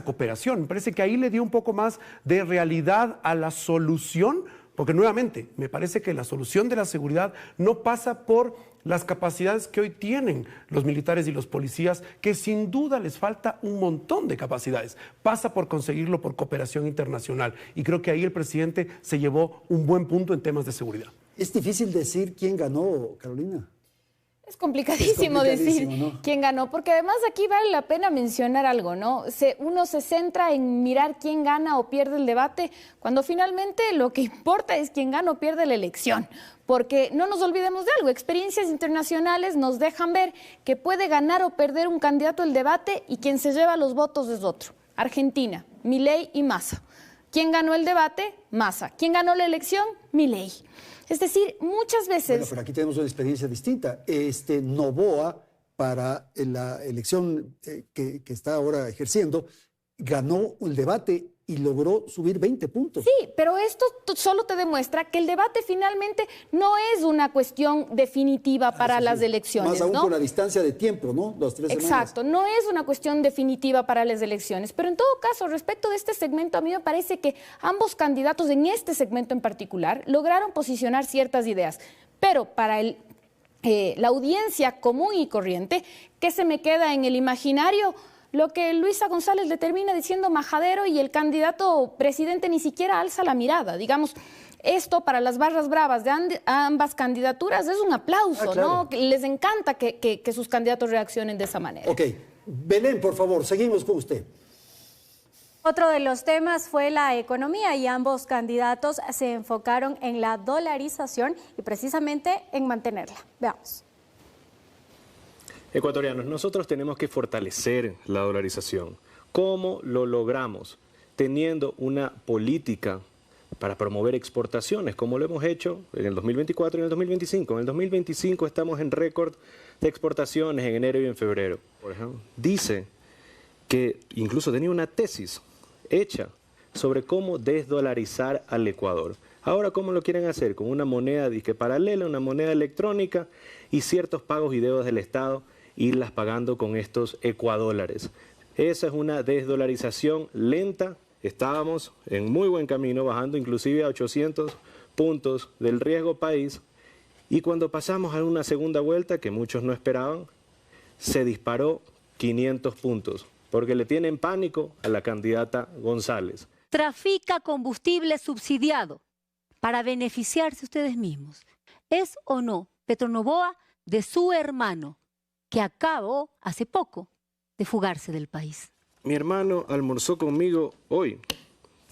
Speaker 8: cooperación. Me parece que ahí le dio un poco más de realidad a la solución, porque nuevamente, me parece que la solución de la seguridad no pasa por las capacidades que hoy tienen los militares y los policías, que sin duda les falta un montón de capacidades. Pasa por conseguirlo por cooperación internacional. Y creo que ahí el presidente se llevó un buen punto en temas de seguridad.
Speaker 1: Es difícil decir quién ganó, Carolina.
Speaker 7: Es complicadísimo decir, ¿no?, quién ganó, porque además aquí vale la pena mencionar algo, ¿no? Uno se centra en mirar quién gana o pierde el debate, cuando finalmente lo que importa es quién gana o pierde la elección. Porque no nos olvidemos de algo, experiencias internacionales nos dejan ver que puede ganar o perder un candidato el debate y quien se lleva los votos es otro. Argentina, Milei y Massa. ¿Quién ganó el debate? Massa. ¿Quién ganó la elección? Milei. Es decir, muchas veces...
Speaker 1: Bueno, pero aquí tenemos una experiencia distinta. Noboa, para la elección que está ahora ejerciendo, ganó el debate y logró subir 20 puntos.
Speaker 7: Sí, pero esto solo te demuestra que el debate finalmente no es una cuestión definitiva para las elecciones.
Speaker 1: Más aún,
Speaker 7: ¿no?,
Speaker 1: con la distancia de tiempo, ¿no? Las 3 semanas.
Speaker 7: Exacto, no es una cuestión definitiva para las elecciones. Pero en todo caso, respecto de este segmento, a mí me parece que ambos candidatos en este segmento en particular lograron posicionar ciertas ideas. Pero para la audiencia común y corriente, ¿qué se me queda en el imaginario? Lo que Luisa González le termina diciendo majadero y el candidato presidente ni siquiera alza la mirada. Digamos, Esto para las barras bravas de ambas candidaturas es un aplauso,
Speaker 1: claro.
Speaker 7: ¿no? Les encanta que sus candidatos reaccionen de esa manera.
Speaker 1: Ok, Belén, por favor, seguimos con usted.
Speaker 2: Otro de los temas fue la economía y ambos candidatos se enfocaron en la dolarización y precisamente en mantenerla. Veamos.
Speaker 10: Ecuatorianos, nosotros tenemos que fortalecer la dolarización. ¿Cómo lo logramos? Teniendo una política para promover exportaciones, como lo hemos hecho en el 2024 y en el 2025. En el 2025 estamos en récord de exportaciones en enero y en febrero. Por ejemplo, dice que incluso tenía una tesis hecha sobre cómo desdolarizar al Ecuador. Ahora, ¿cómo lo quieren hacer? Con una moneda disque paralela, una moneda electrónica y ciertos pagos y deudas del Estado, irlas pagando con estos ecuadólares. Esa es una desdolarización lenta. Estábamos en muy buen camino, bajando inclusive a 800 puntos del riesgo país. Y cuando pasamos a una segunda vuelta, que muchos no esperaban, se disparó 500 puntos, porque le tienen pánico a la candidata González.
Speaker 9: Trafica combustible subsidiado para beneficiarse ustedes mismos. ¿Es o no Petronovoa de su hermano, que acabó hace poco de fugarse del país?
Speaker 10: Mi hermano almorzó conmigo hoy.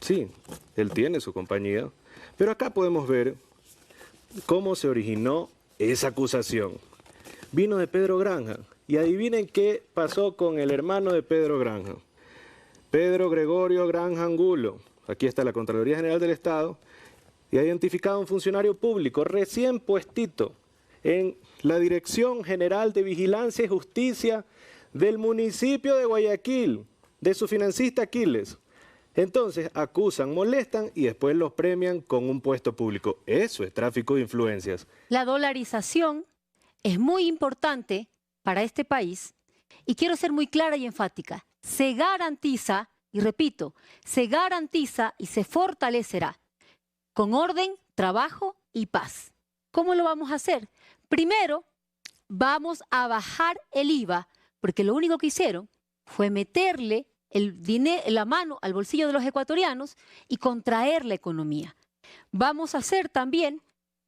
Speaker 10: Sí, él tiene su compañía. Pero acá podemos ver cómo se originó esa acusación. Vino de Pedro Granja. Y adivinen qué pasó con el hermano de Pedro Granja. Pedro Gregorio Granja Angulo. Aquí está la Contraloría General del Estado. Y ha identificado a un funcionario público recién puestito en la Dirección General de Vigilancia y Justicia del municipio de Guayaquil, de su financista Aquiles. Entonces acusan, molestan y después los premian con un puesto público. Eso es tráfico de influencias.
Speaker 9: La dolarización es muy importante para este país y quiero ser muy clara y enfática. Se garantiza, y repito, se garantiza y se fortalecerá con orden, trabajo y paz. ¿Cómo lo vamos a hacer? Primero, vamos a bajar el IVA, porque lo único que hicieron fue meterle la mano al bolsillo de los ecuatorianos y contraer la economía. Vamos a hacer también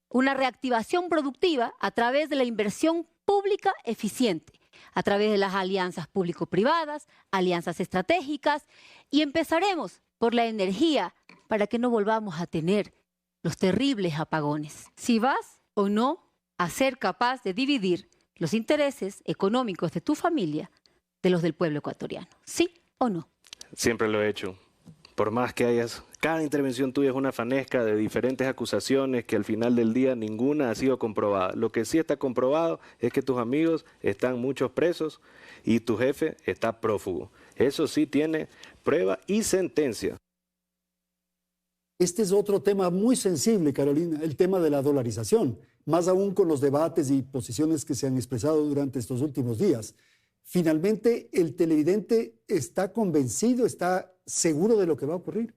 Speaker 9: una reactivación productiva a través de la inversión pública eficiente, a través de las alianzas público-privadas, alianzas estratégicas, y empezaremos por la energía para que no volvamos a tener los terribles apagones. Si vas o no a ser capaz de dividir los intereses económicos de tu familia de los del pueblo ecuatoriano. ¿Sí o no?
Speaker 10: Siempre lo he hecho. Por más que hayas... Cada intervención tuya es una fanesca de diferentes acusaciones que al final del día ninguna ha sido comprobada. Lo que sí está comprobado es que tus amigos están muchos presos y tu jefe está prófugo. Eso sí tiene prueba y sentencia.
Speaker 1: Este es otro tema muy sensible, Carolina, el tema de la dolarización, más aún con los debates y posiciones que se han expresado durante estos últimos días. Finalmente, ¿el televidente está convencido, está seguro de lo que va a ocurrir?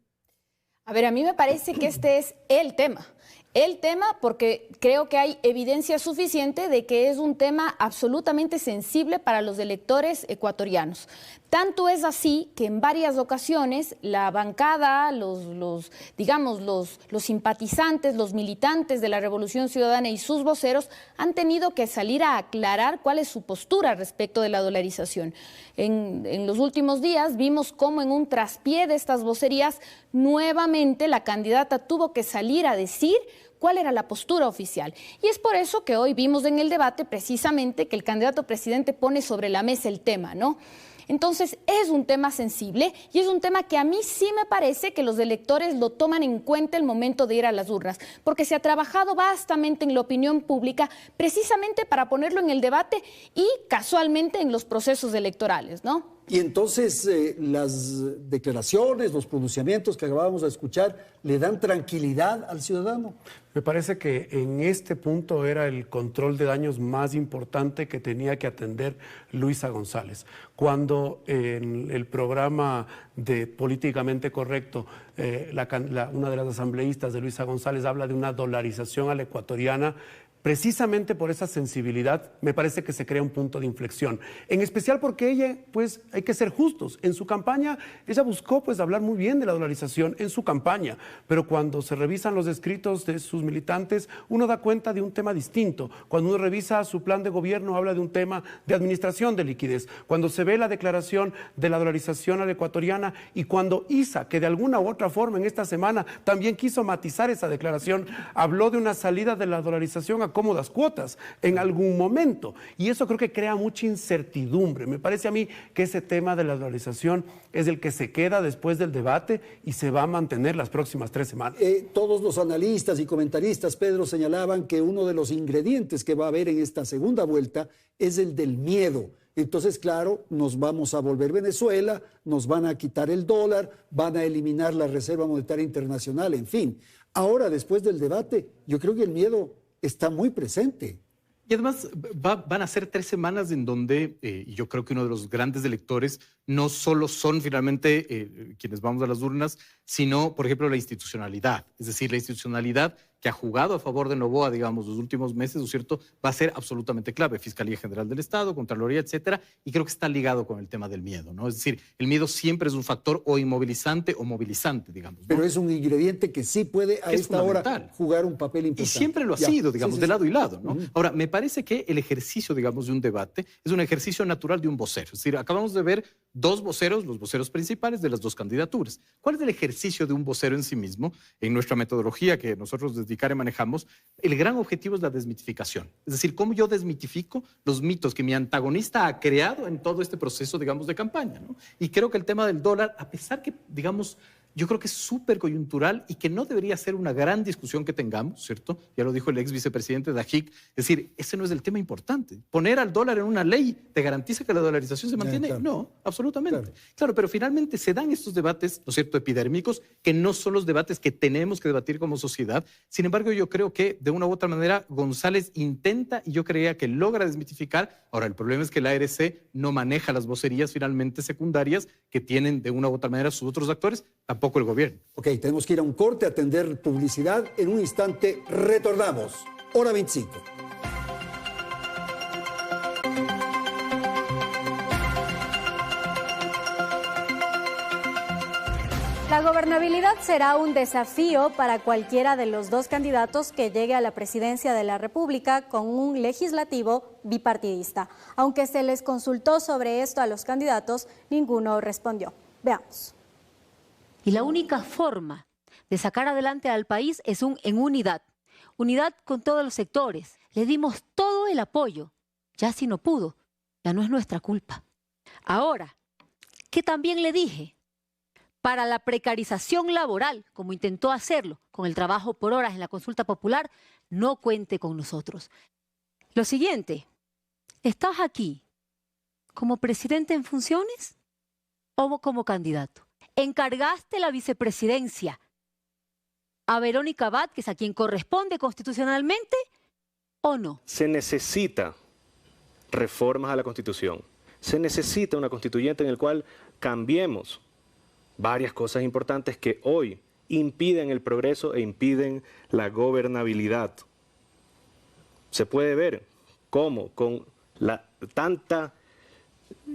Speaker 7: A ver, a mí me parece que este es el tema. El tema porque creo que hay evidencia suficiente de que es un tema absolutamente sensible para los electores ecuatorianos. Tanto es así que en varias ocasiones la bancada, los simpatizantes, los militantes de la Revolución Ciudadana y sus voceros han tenido que salir a aclarar cuál es su postura respecto de la dolarización. En los últimos días vimos cómo en un traspié de estas vocerías nuevamente la candidata tuvo que salir a decir cuál era la postura oficial. Y es por eso que hoy vimos en el debate precisamente que el candidato presidente pone sobre la mesa el tema, ¿no? Entonces, es un tema sensible y es un tema que a mí sí me parece que los electores lo toman en cuenta el momento de ir a las urnas, porque se ha trabajado vastamente en la opinión pública precisamente para ponerlo en el debate y casualmente en los procesos electorales, ¿no?
Speaker 1: Y entonces las declaraciones, los pronunciamientos que acabábamos de escuchar, ¿le dan tranquilidad al ciudadano?
Speaker 8: Me parece que en este punto era el control de daños más importante que tenía que atender Luisa González. Cuando en el programa de Políticamente Correcto, una de las asambleístas de Luisa González habla de una dolarización a la ecuatoriana, precisamente por esa sensibilidad, me parece que se crea un punto de inflexión. En especial porque ella, pues, hay que ser justos. En su campaña, ella buscó, pues, hablar muy bien de la dolarización en su campaña, pero cuando se revisan los escritos de sus militantes, uno da cuenta de un tema distinto. Cuando uno revisa su plan de gobierno, habla de un tema de administración de liquidez. Cuando se ve la declaración de la dolarización a la ecuatoriana y cuando Isa, que de alguna u otra forma en esta semana también quiso matizar esa declaración, habló de una salida de la dolarización a cómodas cuotas en algún momento. Y eso creo que crea mucha incertidumbre. Me parece a mí que ese tema de la dolarización es el que se queda después del debate y se va a mantener las próximas 3 semanas.
Speaker 1: Todos los analistas y comentaristas, Pedro, señalaban que uno de los ingredientes que va a haber en esta segunda vuelta es el del miedo. Entonces, claro, nos vamos a volver Venezuela, nos van a quitar el dólar, van a eliminar la Reserva Monetaria Internacional, en fin. Ahora, después del debate, yo creo que el miedo está muy presente.
Speaker 6: Y además van a ser 3 semanas en donde yo creo que uno de los grandes electores no solo son finalmente quienes vamos a las urnas, sino, por ejemplo, la institucionalidad. Es decir, la institucionalidad que ha jugado a favor de Noboa, digamos, los últimos meses, ¿no es cierto?, va a ser absolutamente clave. Fiscalía General del Estado, Contraloría, etcétera, y creo que está ligado con el tema del miedo, ¿no? Es decir, el miedo siempre es un factor o inmovilizante o movilizante, digamos, ¿no?
Speaker 1: Pero es un ingrediente que sí puede a esta hora jugar un papel importante.
Speaker 6: Y siempre lo ha sido, digamos, de lado y lado, ¿no? Ahora, me parece que el ejercicio, digamos, de un debate es un ejercicio natural de un vocero. Es decir, acabamos de ver 2 voceros, los voceros principales de las 2 candidaturas. ¿Cuál es el ejercicio de un vocero en sí mismo? En nuestra metodología que nosotros desde ICARE manejamos, el gran objetivo es la desmitificación. Es decir, cómo yo desmitifico los mitos que mi antagonista ha creado en todo este proceso, digamos, de campaña, ¿no? Y creo que el tema del dólar, a pesar que, digamos, yo creo que es súper coyuntural y que no debería ser una gran discusión que tengamos, ¿cierto? Ya lo dijo el ex vicepresidente Dajic. Es decir, ese no es el tema importante. Poner al dólar en una ley, ¿te garantiza que la dolarización se mantiene? Claro. No, absolutamente. Claro, pero finalmente se dan estos debates, ¿no es cierto?, epidérmicos, que no son los debates que tenemos que debatir como sociedad. Sin embargo, yo creo que de una u otra manera González intenta y yo creía que logra desmitificar. Ahora, el problema es que la ARC no maneja las vocerías finalmente secundarias que tienen de una u otra manera sus otros actores, tampoco el gobierno.
Speaker 1: Ok, tenemos que ir a un corte, atender publicidad. En un instante retornamos. Hora 25.
Speaker 2: La gobernabilidad será un desafío para cualquiera de los 2 candidatos que llegue a la presidencia de la República con un legislativo bipartidista. Aunque se les consultó sobre esto a los candidatos, ninguno respondió. Veamos.
Speaker 9: Y la única forma de sacar adelante al país es en unidad. Unidad con todos los sectores. Le dimos todo el apoyo. Ya si no pudo, ya no es nuestra culpa. Ahora, que también le dije, para la precarización laboral, como intentó hacerlo con el trabajo por horas en la consulta popular, no cuente con nosotros. Lo siguiente, ¿estás aquí como presidente en funciones o como candidato? ¿Encargaste la vicepresidencia a Verónica Abad, que es a quien corresponde constitucionalmente, o no?
Speaker 10: Se necesita reformas a la Constitución. Se necesita una constituyente en el cual cambiemos varias cosas importantes que hoy impiden el progreso e impiden la gobernabilidad. Se puede ver cómo con tanta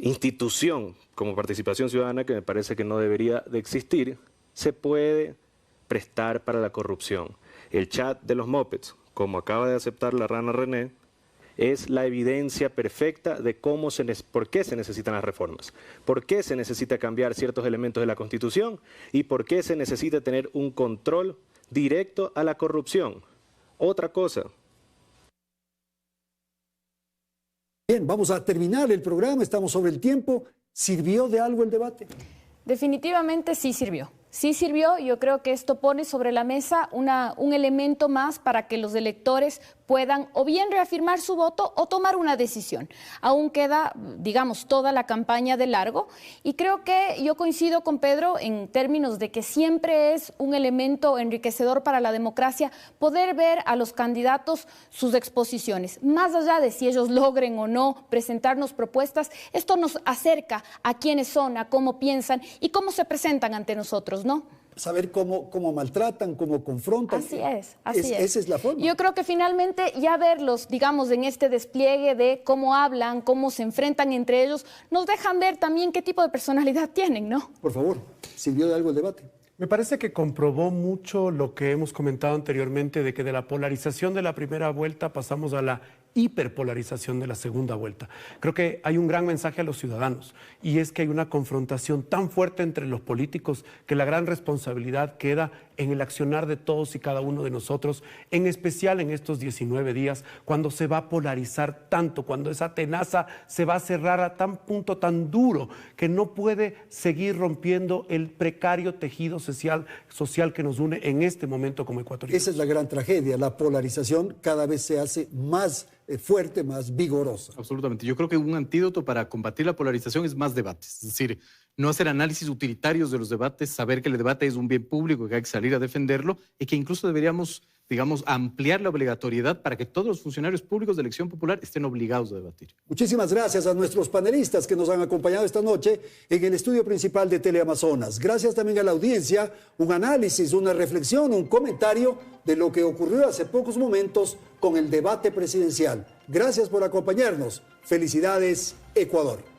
Speaker 10: institución como participación ciudadana, que me parece que no debería de existir, se puede prestar para la corrupción. El chat de los mopeds, como acaba de aceptar la rana René, es la evidencia perfecta de por qué se necesitan las reformas, por qué se necesita cambiar ciertos elementos de la Constitución y por qué se necesita tener un control directo a la corrupción. Otra cosa.
Speaker 1: Bien, vamos a terminar el programa, estamos sobre el tiempo. ¿Sirvió de algo el debate?
Speaker 7: Definitivamente sí sirvió. Sí sirvió, yo creo que esto pone sobre la mesa un elemento más para que los electores puedan o bien reafirmar su voto o tomar una decisión. Aún queda, digamos, toda la campaña de largo y creo que yo coincido con Pedro en términos de que siempre es un elemento enriquecedor para la democracia poder ver a los candidatos sus exposiciones. Más allá de si ellos logren o no presentarnos propuestas, esto nos acerca a quiénes son, a cómo piensan y cómo se presentan ante nosotros, ¿no?
Speaker 1: saber cómo maltratan, cómo confrontan.
Speaker 7: Así es, así es.
Speaker 1: Esa es la forma.
Speaker 7: Yo creo que finalmente ya verlos, digamos, en este despliegue de cómo hablan, cómo se enfrentan entre ellos, nos dejan ver también qué tipo de personalidad tienen, ¿no?
Speaker 1: Por favor, ¿sirvió de algo el debate?
Speaker 8: Me parece que comprobó mucho lo que hemos comentado anteriormente, de que de la polarización de la primera vuelta pasamos a la hiperpolarización de la segunda vuelta. Creo que hay un gran mensaje a los ciudadanos, y es que hay una confrontación tan fuerte entre los políticos que la gran responsabilidad queda en el accionar de todos y cada uno de nosotros, en especial en estos 19 días, cuando se va a polarizar tanto, cuando esa tenaza se va a cerrar a tan punto tan duro que no puede seguir rompiendo el precario tejido social que nos une en este momento como ecuatorianos.
Speaker 1: Esa es la gran tragedia, la polarización cada vez se hace más fuerte, más vigorosa.
Speaker 6: Absolutamente. Yo creo que un antídoto para combatir la polarización es más debates. Es decir, no hacer análisis utilitarios de los debates, saber que el debate es un bien público, que hay que salir a defenderlo y que incluso deberíamos, digamos, ampliar la obligatoriedad para que todos los funcionarios públicos de elección popular estén obligados a debatir.
Speaker 1: Muchísimas gracias a nuestros panelistas que nos han acompañado esta noche en el estudio principal de Teleamazonas. Gracias también a la audiencia, un análisis, una reflexión, un comentario de lo que ocurrió hace pocos momentos con el debate presidencial. Gracias por acompañarnos. Felicidades, Ecuador.